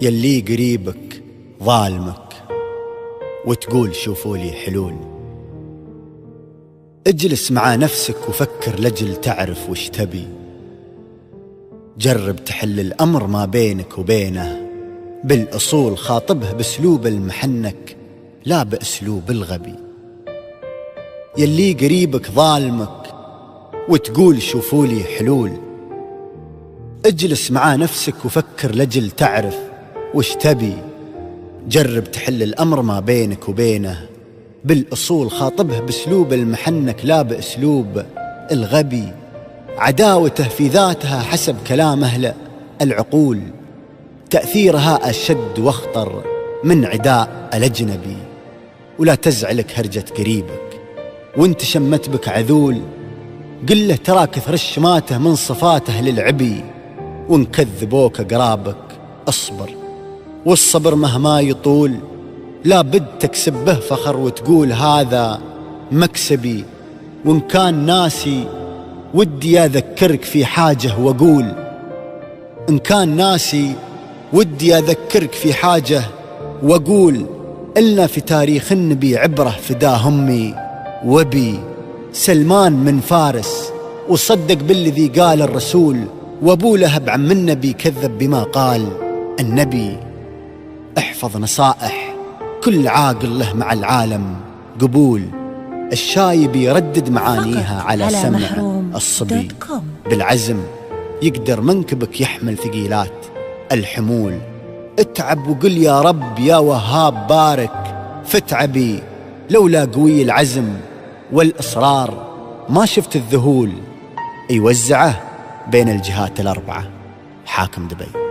يلي قريبك ظالمك وتقول شوفوا لي حلول. اجلس مع نفسك وفكر لجل تعرف وش تبي. جرب تحل الأمر ما بينك وبينه بالأصول، خاطبه بأسلوب المحنك لا بأسلوب الغبي. يلي قريبك ظالمك وتقول شوفوا لي حلول. اجلس مع نفسك وفكر لجل تعرف وش تبي. جرب تحل الأمر ما بينك وبينه بالأصول، خاطبه بأسلوب المحنك لا بأسلوب الغبي. عداوته في ذاتها حسب كلام أهل العقول، تأثيرها أشد واخطر من عداء الأجنبي. ولا تزعلك هرجة قريبك وانت شمت بك عذول، قل له ترى كثر الشماته من صفاته للعبي. وان كذبوك قرابك اصبر، والصبر مهما يطول لا بد تكسب به فخر وتقول هذا مكسبي. وان كان ناسي ودي أذكرك في حاجة وأقول، إن كان ناسي ودي أذكرك في حاجة وأقول، إلنا في تاريخ النبي عبرة فداه أمي وبي. سلمان من فارس وصدق بالذي قال الرسول، وأبو لهب عم النبي كذب بما قال النبي. احفظ نصائح كل عاقل له مع العالم قبول، الشايب يردد معانيها على سمع الصبي. بالعزم يقدر منكبك يحمل ثقيلات الحمول. اتعب وقل يا رب يا وهاب بارك فتعبي، لولا قوي العزم والإصرار ما شفت الذهول. يوزعه بين الجهات الأربعة حاكم دبي.